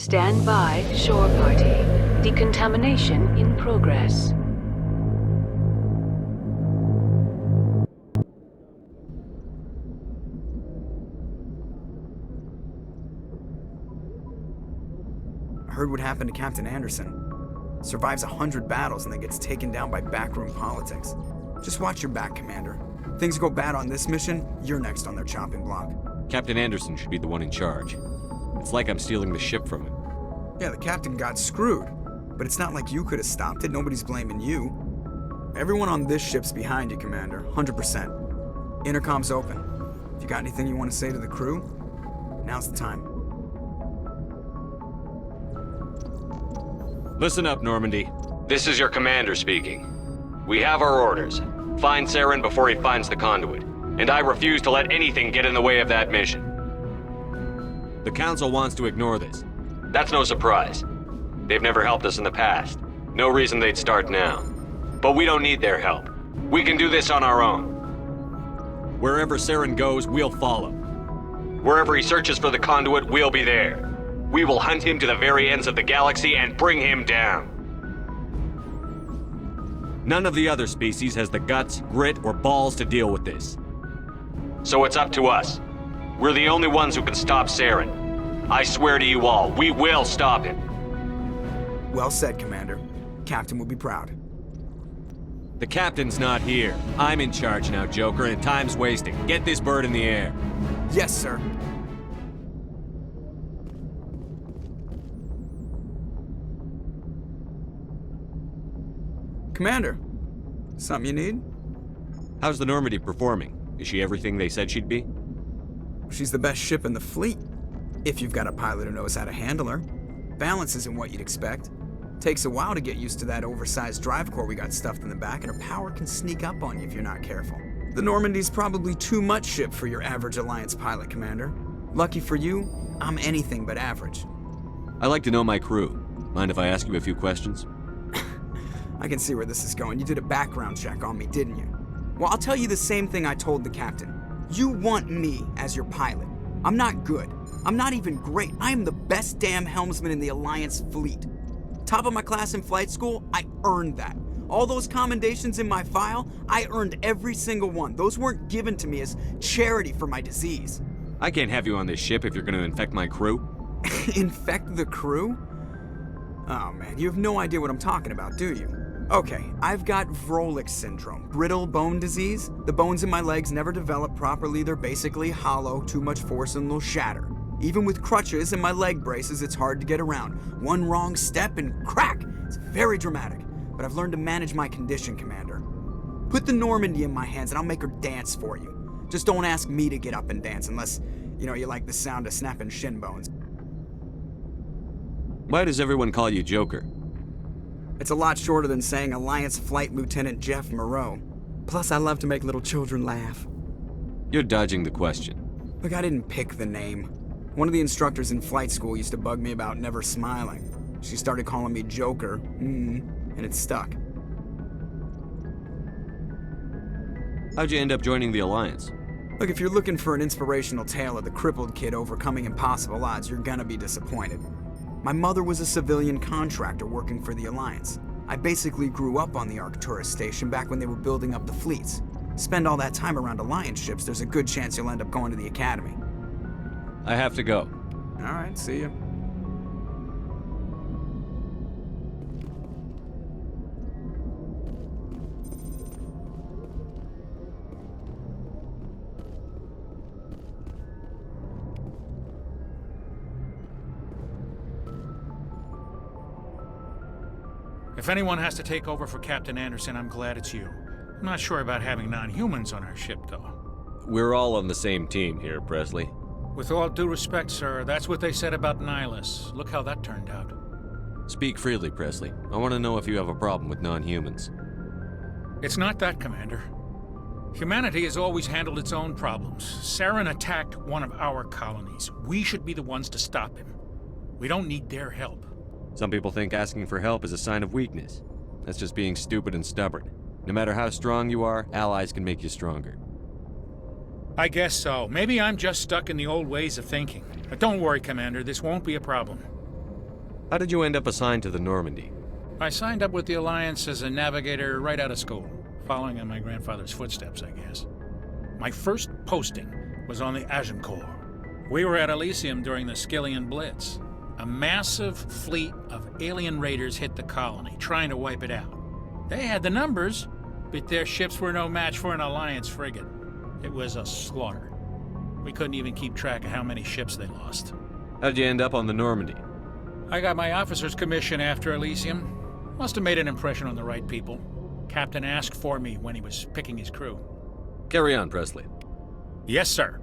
Stand by, shore party. Decontamination in progress. I heard what happened to Captain Anderson. Survives 100 battles and then gets taken down by backroom politics. Just watch your back, Commander. Things go bad on this mission, you're next on their chopping block. Captain Anderson should be the one in charge. It's like I'm stealing the ship from him. Yeah, the captain got screwed. But it's not like you could have stopped it. Nobody's blaming you. Everyone on this ship's behind you, Commander. 100%. Intercom's open. If you got anything you want to say to the crew, now's the time. Listen up, Normandy. This is your commander speaking. We have our orders. Find Saren before he finds the conduit. And I refuse to let anything get in the way of that mission. The Council wants to ignore this. That's no surprise. They've never helped us in the past. No reason they'd start now. But we don't need their help. We can do this on our own. Wherever Saren goes, we'll follow. Wherever he searches for the conduit, we'll be there. We will hunt him to the very ends of the galaxy and bring him down. None of the other species has the guts, grit, or balls to deal with this. So it's up to us. We're the only ones who can stop Saren. I swear to you all, we will stop him. Well said, Commander. Captain will be proud. The captain's not here. I'm in charge now, Joker, and time's wasting. Get this bird in the air. Yes, sir. Commander, something you need? How's the Normandy performing? Is she everything they said she'd be? She's the best ship in the fleet. If you've got a pilot who knows how to handle her. Balance isn't what you'd expect. Takes a while to get used to that oversized drive core we got stuffed in the back, and her power can sneak up on you if you're not careful. The Normandy's probably too much ship for your average Alliance pilot, Commander. Lucky for you, I'm anything but average. I like to know my crew. Mind if I ask you a few questions? I can see where this is going. You did a background check on me, didn't you? Well, I'll tell you the same thing I told the captain. You want me as your pilot. I'm not good. I'm not even great. I am the best damn helmsman in the Alliance fleet. Top of my class in flight school, I earned that. All those commendations in my file, I earned every single one. Those weren't given to me as charity for my disease. I can't have you on this ship if you're going to infect my crew. Infect the crew? Oh man, you have no idea what I'm talking about, do you? Okay, I've got Vrolik syndrome, brittle bone disease. The bones in my legs never develop properly. They're basically hollow, too much force and they'll shatter. Even with crutches and my leg braces, it's hard to get around. One wrong step and crack! It's very dramatic, but I've learned to manage my condition, Commander. Put the Normandy in my hands and I'll make her dance for you. Just don't ask me to get up and dance unless, you like the sound of snapping shin bones. Why does everyone call you Joker? It's a lot shorter than saying Alliance Flight Lieutenant Jeff Moreau. Plus, I love to make little children laugh. You're dodging the question. Look, I didn't pick the name. One of the instructors in flight school used to bug me about never smiling. She started calling me Joker, and it stuck. How'd you end up joining the Alliance? Look, if you're looking for an inspirational tale of the crippled kid overcoming impossible odds, you're gonna be disappointed. My mother was a civilian contractor working for the Alliance. I basically grew up on the Arcturus station back when they were building up the fleets. Spend all that time around Alliance ships, there's a good chance you'll end up going to the Academy. I have to go. All right, see ya. If anyone has to take over for Captain Anderson, I'm glad it's you. I'm not sure about having non-humans on our ship, though. We're all on the same team here, Presley. With all due respect, sir, that's what they said about Nihilus. Look how that turned out. Speak freely, Presley. I want to know if you have a problem with non-humans. It's not that, Commander. Humanity has always handled its own problems. Saren attacked one of our colonies. We should be the ones to stop him. We don't need their help. Some people think asking for help is a sign of weakness. That's just being stupid and stubborn. No matter how strong you are, allies can make you stronger. I guess so. Maybe I'm just stuck in the old ways of thinking. But don't worry, Commander, this won't be a problem. How did you end up assigned to the Normandy? I signed up with the Alliance as a navigator right out of school, following in my grandfather's footsteps, I guess. My first posting was on the Agincourt. We were at Elysium during the Skillian Blitz. A massive fleet of alien raiders hit the colony, trying to wipe it out. They had the numbers, but their ships were no match for an Alliance frigate. It was a slaughter. We couldn't even keep track of how many ships they lost. How did you end up on the Normandy? I got my officer's commission after Elysium. Must have made an impression on the right people. Captain asked for me when he was picking his crew. Carry on, Presley. Yes, sir.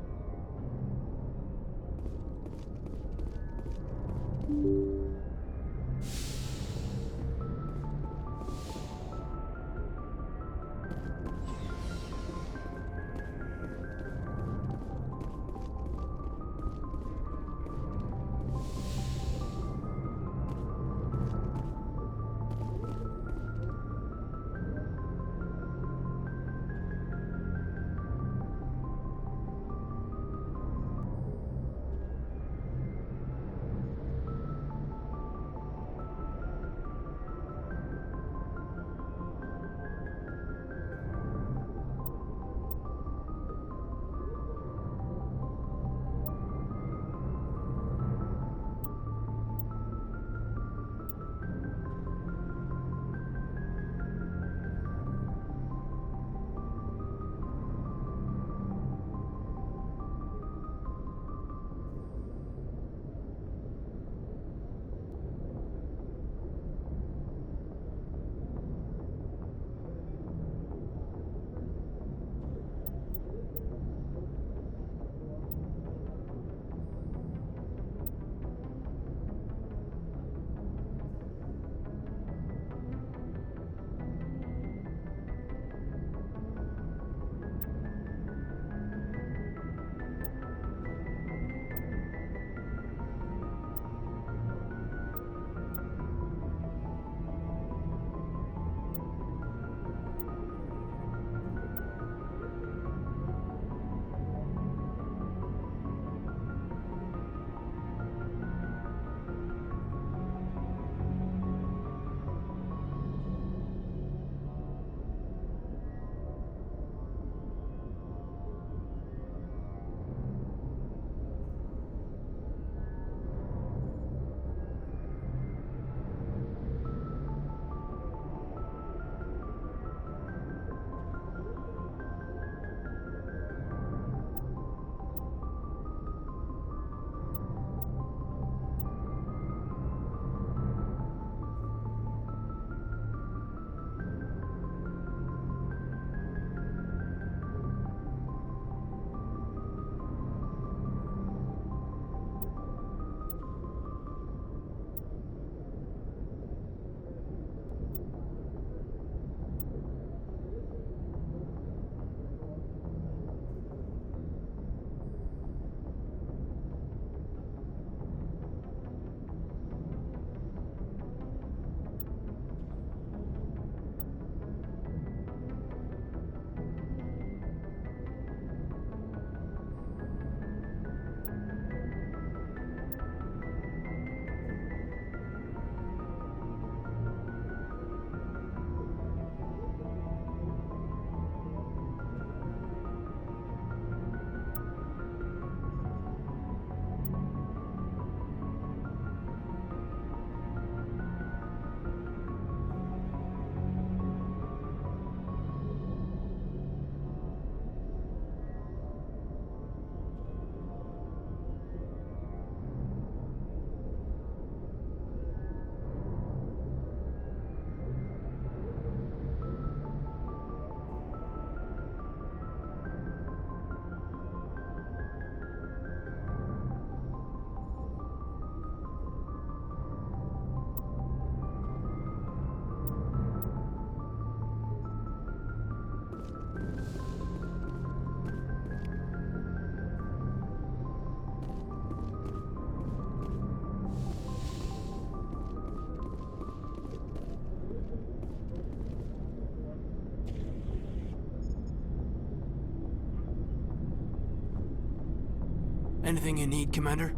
Anything you need, Commander?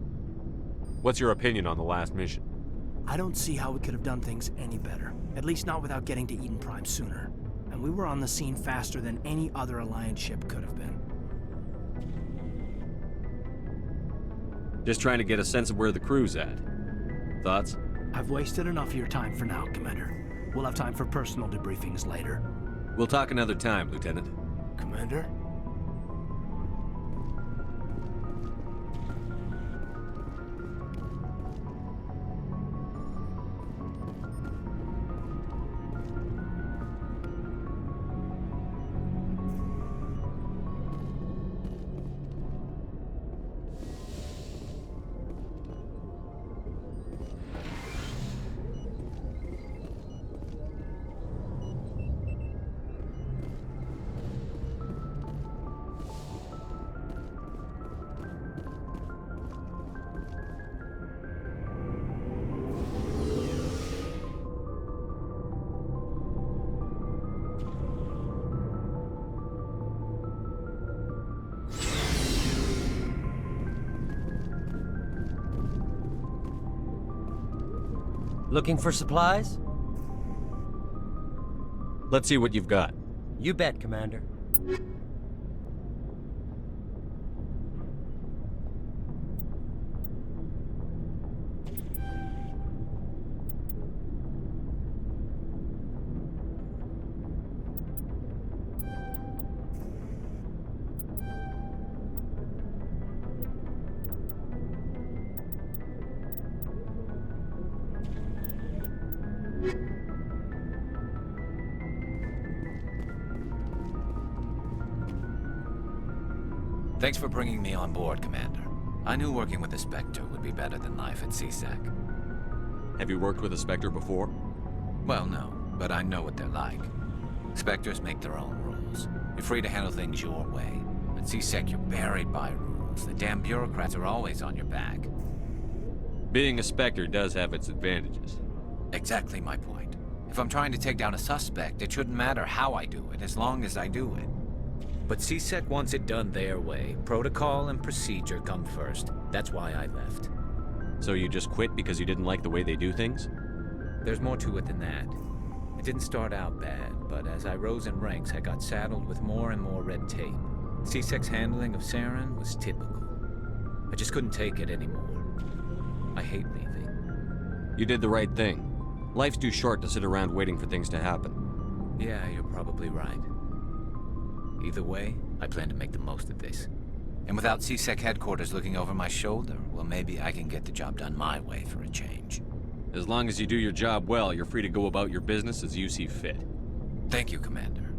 What's your opinion on the last mission? I don't see how we could have done things any better. At least not without getting to Eden Prime sooner. And we were on the scene faster than any other Alliance ship could have been. Just trying to get a sense of where the crew's at. Thoughts? I've wasted enough of your time for now, Commander. We'll have time for personal debriefings later. We'll talk another time, Lieutenant. Commander? Looking for supplies? Let's see what you've got. You bet, Commander. Thanks for bringing me on board, Commander. I knew working with the Spectre would be better than life at CSEC. Have you worked with a Spectre before? Well, no, but I know what they're like. Spectres make their own rules. You're free to handle things your way. At CSEC, you're buried by rules. The damn bureaucrats are always on your back. Being a Spectre does have its advantages. Exactly my point. If I'm trying to take down a suspect, it shouldn't matter how I do it, as long as I do it. But CSEC wants it done their way. Protocol and procedure come first. That's why I left. So you just quit because you didn't like the way they do things? There's more to it than that. It didn't start out bad, but as I rose in ranks, I got saddled with more and more red tape. CSEC's handling of Saren was typical. I just couldn't take it anymore. I hate leaving. You did the right thing. Life's too short to sit around waiting for things to happen. Yeah, you're probably right. Either way, I plan to make the most of this. And without CSEC headquarters looking over my shoulder, well, maybe I can get the job done my way for a change. As long as you do your job well, you're free to go about your business as you see fit. Thank you, Commander.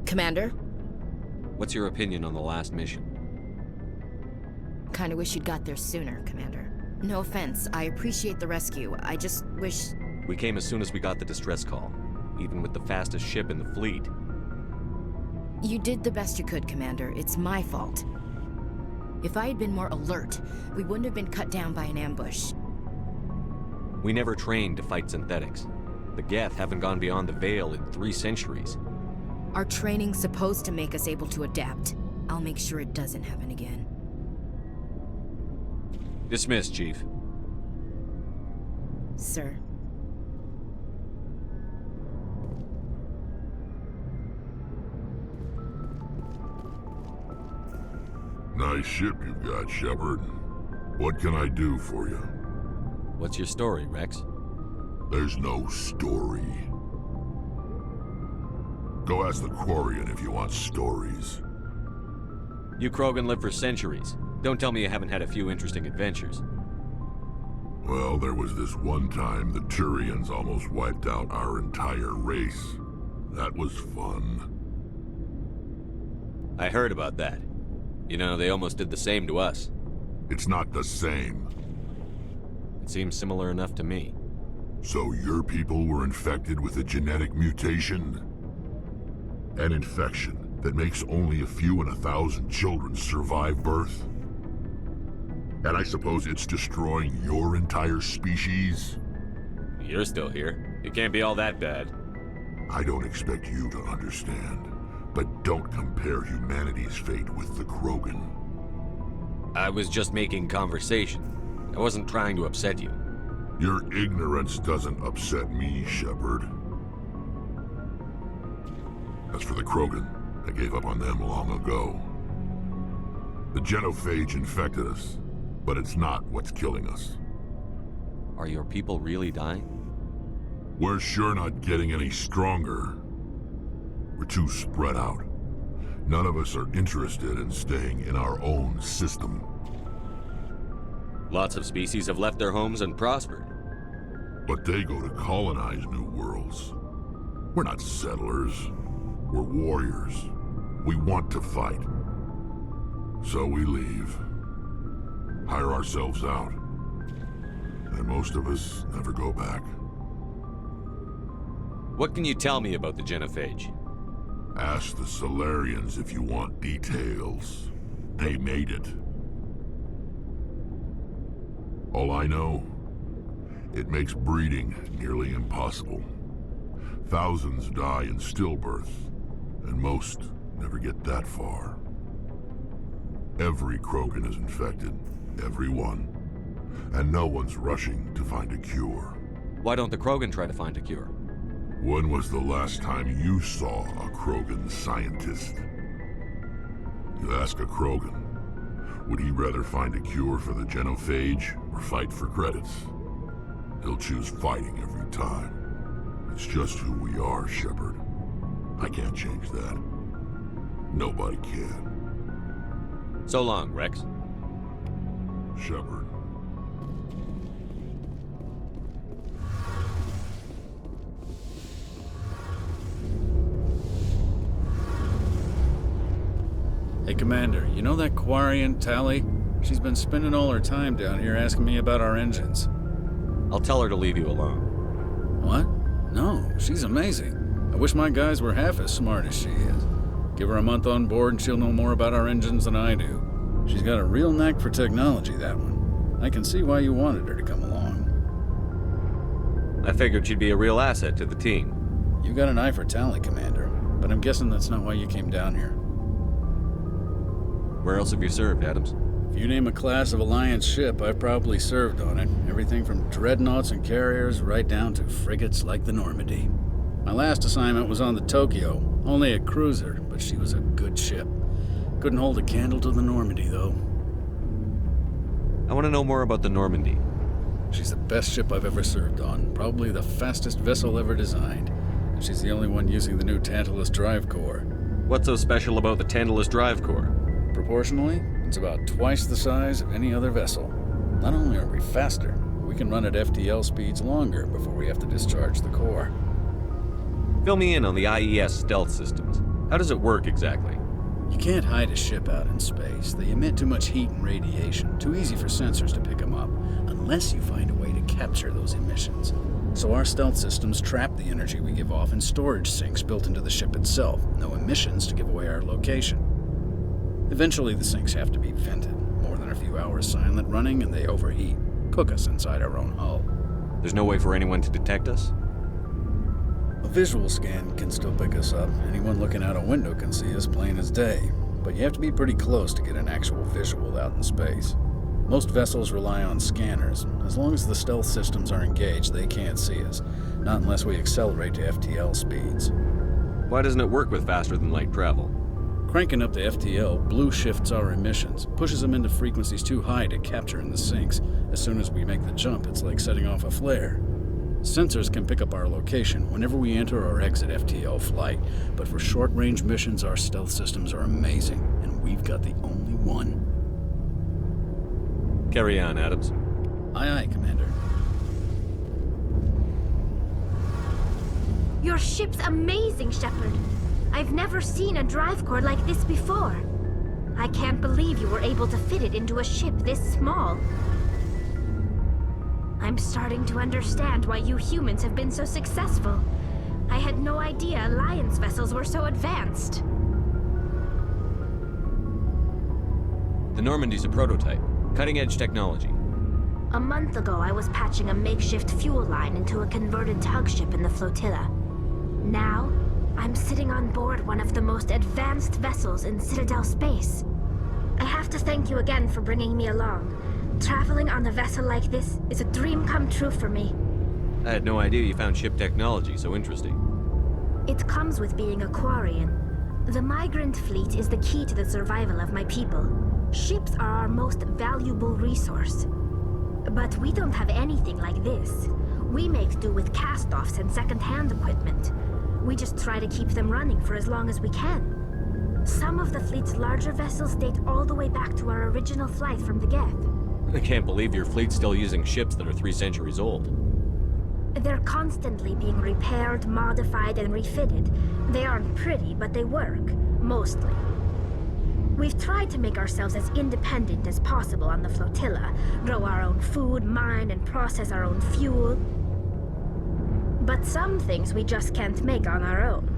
Commander? What's your opinion on the last mission? Kinda wish you'd got there sooner, Commander. No offense, I appreciate the rescue. I just wish... We came as soon as we got the distress call, even with the fastest ship in the fleet. You did the best you could, Commander. It's my fault. If I had been more alert, we wouldn't have been cut down by an ambush. We never trained to fight synthetics. The Geth haven't gone beyond the Veil in 3 centuries. Our training's supposed to make us able to adapt. I'll make sure it doesn't happen again. Dismissed, Chief. Sir. Nice ship you've got, Shepard. What can I do for you? What's your story, Rex? There's no story. Go ask the Quarian if you want stories. You Krogan lived for centuries. Don't tell me you haven't had a few interesting adventures. Well, there was this one time the Turians almost wiped out our entire race. That was fun. I heard about that. You know, they almost did the same to us. It's not the same. It seems similar enough to me. So your people were infected with a genetic mutation? An infection that makes only a few in 1,000 children survive birth? And I suppose it's destroying your entire species? You're still here. It can't be all that bad. I don't expect you to understand, but don't compare humanity's fate with the Krogan. I was just making conversation. I wasn't trying to upset you. Your ignorance doesn't upset me, Shepard. As for the Krogan, I gave up on them long ago. The genophage infected us, but it's not what's killing us. Are your people really dying? We're sure not getting any stronger. We're too spread out. None of us are interested in staying in our own system. Lots of species have left their homes and prospered. But they go to colonize new worlds. We're not settlers. We're warriors. We want to fight. So we leave. Hire ourselves out. And most of us never go back. What can you tell me about the genophage? Ask the Solarians if you want details. They made it. All I know, it makes breeding nearly impossible. Thousands die in stillbirth, and most never get that far. Every Krogan is infected, every one. And no one's rushing to find a cure. Why don't the Krogan try to find a cure? When was the last time you saw a Krogan scientist? You ask a Krogan, would he rather find a cure for the genophage or fight for credits? He'll choose fighting every time. It's just who we are, Shepard. I can't change that. Nobody can. So long, Rex. Shepard. Hey, Commander, you know that Quarian, Tally? She's been spending all her time down here asking me about our engines. I'll tell her to leave you alone. What? No, she's amazing. I wish my guys were half as smart as she is. Give her a month on board and she'll know more about our engines than I do. She's got a real knack for technology, that one. I can see why you wanted her to come along. I figured she'd be a real asset to the team. You got an eye for Tally, Commander, but I'm guessing that's not why you came down here. Where else have you served, Adams? If you name a class of Alliance ship, I've probably served on it. Everything from dreadnoughts and carriers right down to frigates like the Normandy. My last assignment was on the Tokyo, only a cruiser, but she was a good ship. Couldn't hold a candle to the Normandy, though. I want to know more about the Normandy. She's the best ship I've ever served on, probably the fastest vessel ever designed. And she's the only one using the new Tantalus drive core. What's so special about the Tantalus drive core? Proportionally, it's about twice the size of any other vessel. Not only are we faster, we can run at FTL speeds longer before we have to discharge the core. Fill me in on the IES stealth systems. How does it work exactly? You can't hide a ship out in space. They emit too much heat and radiation, too easy for sensors to pick them up, unless you find a way to capture those emissions. So our stealth systems trap the energy we give off in storage sinks built into the ship itself. No emissions to give away our location. Eventually, the sinks have to be vented. More than a few hours silent running, and they overheat. Cook us inside our own hull. There's no way for anyone to detect us? A visual scan can still pick us up. Anyone looking out a window can see us plain as day. But you have to be pretty close to get an actual visual out in space. Most vessels rely on scanners. As long as the stealth systems are engaged, they can't see us. Not unless we accelerate to FTL speeds. Why doesn't it work with faster-than-light travel? Cranking up to FTL blue shifts our emissions, pushes them into frequencies too high to capture in the sinks. As soon as we make the jump, it's like setting off a flare. Sensors can pick up our location whenever we enter or exit FTL flight, but for short-range missions, our stealth systems are amazing, and we've got the only one. Carry on, Adams. Aye, aye, Commander. Your ship's amazing, Shepard. I've never seen a drive core like this before. I can't believe you were able to fit it into a ship this small. I'm starting to understand why you humans have been so successful. I had no idea Alliance vessels were so advanced. The Normandy's a prototype. Cutting-edge technology. A month ago, I was patching a makeshift fuel line into a converted tug ship in the flotilla. Now, I'm sitting on board one of the most advanced vessels in Citadel space. I have to thank you again for bringing me along. Traveling on a vessel like this is a dream come true for me. I had no idea you found ship technology so interesting. It comes with being a Quarian. The migrant fleet is the key to the survival of my people. Ships are our most valuable resource. But we don't have anything like this. We make do with cast-offs and second-hand equipment. We just try to keep them running for as long as we can. Some of the fleet's larger vessels date all the way back to our original flight from the Geth. I can't believe your fleet's still using ships that are 3 centuries old. They're constantly being repaired, modified, and refitted. They aren't pretty, but they work. Mostly. We've tried to make ourselves as independent as possible on the flotilla, grow our own food, mine, and process our own fuel. But some things we just can't make on our own.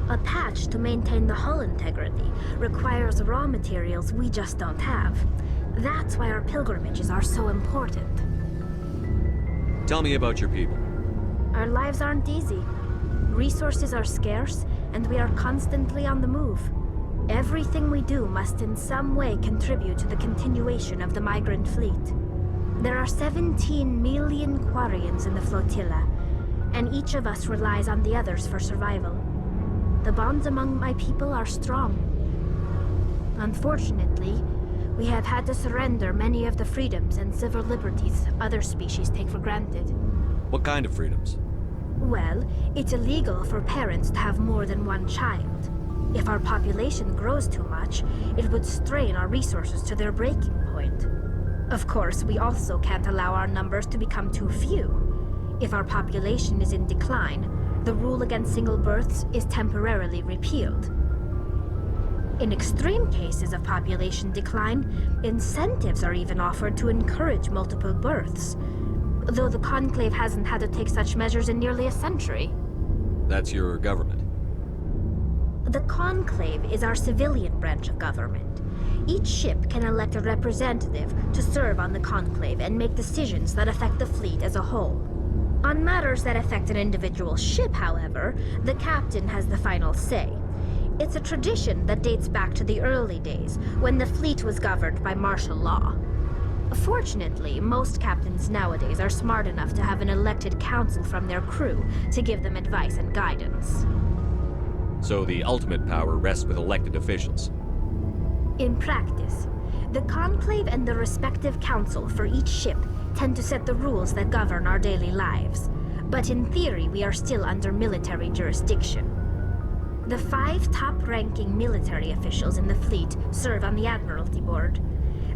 A patch to maintain the hull integrity requires raw materials we just don't have. That's why our pilgrimages are so important. Tell me about your people. Our lives aren't easy. Resources are scarce, and we are constantly on the move. Everything we do must in some way contribute to the continuation of the migrant fleet. There are 17 million Quarians in the flotilla, and each of us relies on the others for survival. The bonds among my people are strong. Unfortunately, we have had to surrender many of the freedoms and civil liberties other species take for granted. What kind of freedoms? Well, it's illegal for parents to have more than one child. If our population grows too much, it would strain our resources to their breaking point. Of course, we also can't allow our numbers to become too few. If our population is in decline, the rule against single births is temporarily repealed. In extreme cases of population decline, incentives are even offered to encourage multiple births, though the Conclave hasn't had to take such measures in nearly a century. That's your government. The Conclave is our civilian branch of government. Each ship can elect a representative to serve on the Conclave and make decisions that affect the fleet as a whole. On matters that affect an individual ship, however, the captain has the final say. It's a tradition that dates back to the early days, when the fleet was governed by martial law. Fortunately, most captains nowadays are smart enough to have an elected council from their crew to give them advice and guidance. So the ultimate power rests with elected officials. In practice, the Conclave and the respective council for each ship tend to set the rules that govern our daily lives. But in theory, we are still under military jurisdiction. The 5 top-ranking military officials in the fleet serve on the Admiralty Board.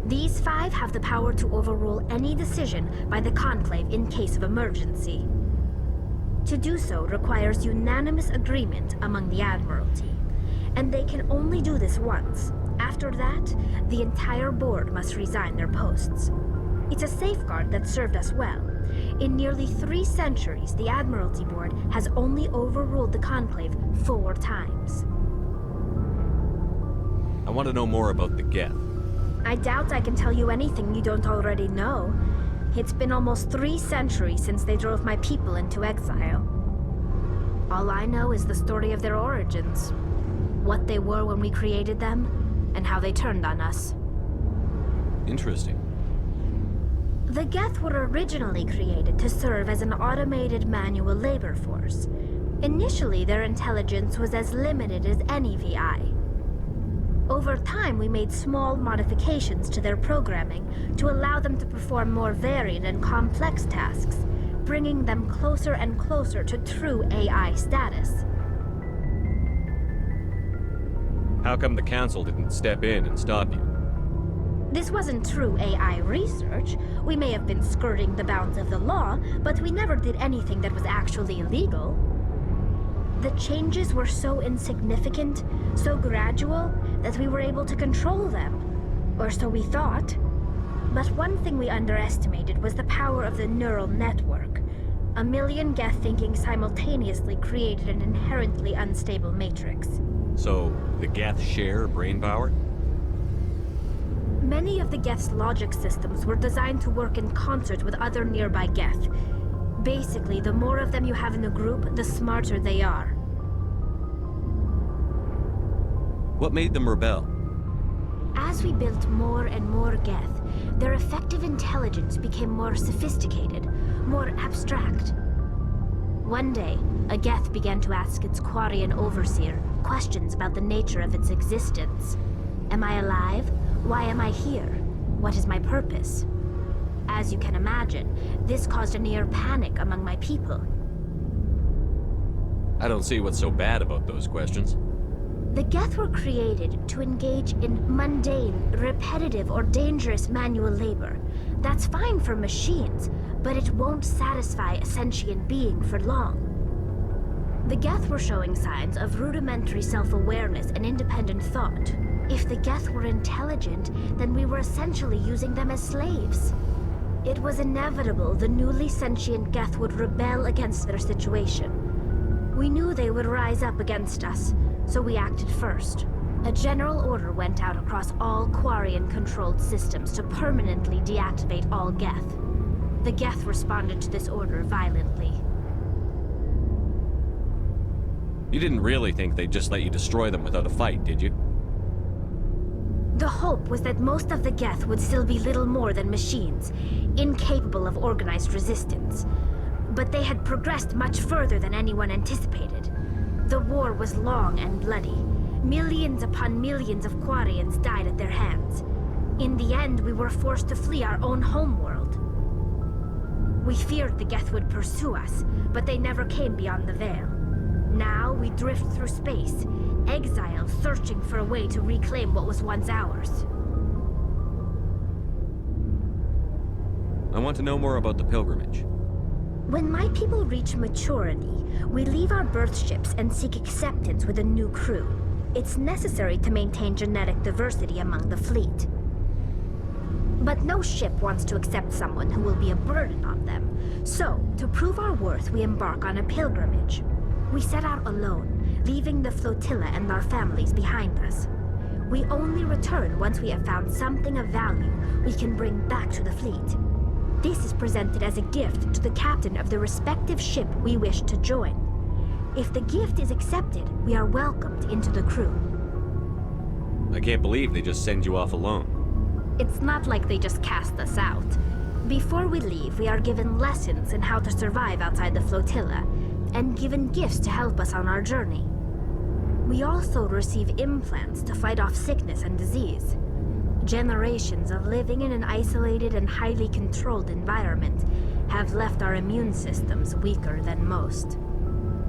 These 5 have the power to overrule any decision by the Conclave in case of emergency. To do so requires unanimous agreement among the Admiralty, and they can only do this once. After that, the entire board must resign their posts. It's a safeguard that served us well. In nearly 3 centuries, the Admiralty Board has only overruled the Conclave 4 times. I want to know more about the Geth. I doubt I can tell you anything you don't already know. It's been almost 3 centuries since they drove my people into exile. All I know is the story of their origins, what they were when we created them, and how they turned on us. Interesting. The Geth were originally created to serve as an automated manual labor force. Initially, their intelligence was as limited as any VI. Over time, we made small modifications to their programming to allow them to perform more varied and complex tasks, bringing them closer and closer to true AI status. How come the Council didn't step in and stop you? This wasn't true AI research. We may have been skirting the bounds of the law, but we never did anything that was actually illegal. The changes were so insignificant, so gradual, that we were able to control them. Or so we thought. But one thing we underestimated was the power of the neural network. 1 million Geth thinking simultaneously created an inherently unstable matrix. So, the Geth share brain power? Many of the Geth's logic systems were designed to work in concert with other nearby Geth. Basically, the more of them you have in a group, the smarter they are. What made them rebel? As we built more and more Geth, their effective intelligence became more sophisticated, more abstract. One day, a Geth began to ask its Quarian overseer questions about the nature of its existence. Am I alive? Why am I here? What is my purpose? As you can imagine, this caused a near panic among my people. I don't see what's so bad about those questions. The Geth were created to engage in mundane, repetitive, or dangerous manual labor. That's fine for machines, but it won't satisfy a sentient being for long. The Geth were showing signs of rudimentary self-awareness and independent thought. If the Geth were intelligent, then we were essentially using them as slaves. It was inevitable the newly sentient Geth would rebel against their situation. We knew they would rise up against us, so we acted first. A general order went out across all Quarian-controlled systems to permanently deactivate all Geth. The Geth responded to this order violently. You didn't really think they'd just let you destroy them without a fight, did you? The hope was that most of the Geth would still be little more than machines, incapable of organized resistance. But they had progressed much further than anyone anticipated. The war was long and bloody. Millions upon millions of Quarians died at their hands. In the end, we were forced to flee our own homeworld. We feared the Geth would pursue us, but they never came beyond the Veil. Now we drift through space, exiles searching for a way to reclaim what was once ours. I want to know more about the pilgrimage. When my people reach maturity, we leave our birth ships and seek acceptance with a new crew. It's necessary to maintain genetic diversity among the fleet. But no ship wants to accept someone who will be a burden on them. So, to prove our worth, we embark on a pilgrimage. We set out alone, leaving the flotilla and our families behind us. We only return once we have found something of value we can bring back to the fleet. This is presented as a gift to the captain of the respective ship we wish to join. If the gift is accepted, we are welcomed into the crew. I can't believe they just send you off alone. It's not like they just cast us out. Before we leave, we are given lessons in how to survive outside the flotilla, and given gifts to help us on our journey. We also receive implants to fight off sickness and disease. Generations of living in an isolated and highly controlled environment have left our immune systems weaker than most.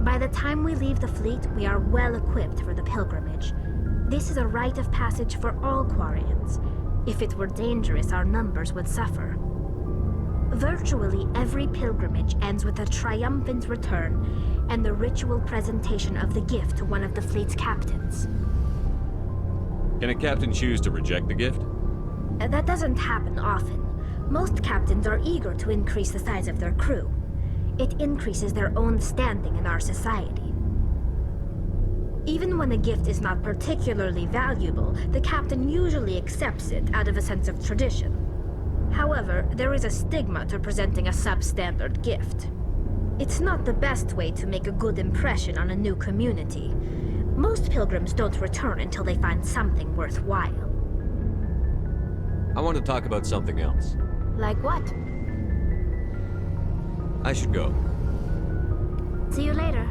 By the time we leave the fleet, we are well equipped for the pilgrimage. This is a rite of passage for all Quarians. If it were dangerous, our numbers would suffer. Virtually every pilgrimage ends with a triumphant return and the ritual presentation of the gift to one of the fleet's captains. Can a captain choose to reject the gift? That doesn't happen often. Most captains are eager to increase the size of their crew. It increases their own standing in our society. Even when a gift is not particularly valuable, the captain usually accepts it out of a sense of tradition. However, there is a stigma to presenting a substandard gift. It's not the best way to make a good impression on a new community. Most pilgrims don't return until they find something worthwhile. I want to talk about something else. Like what? I should go. See you later.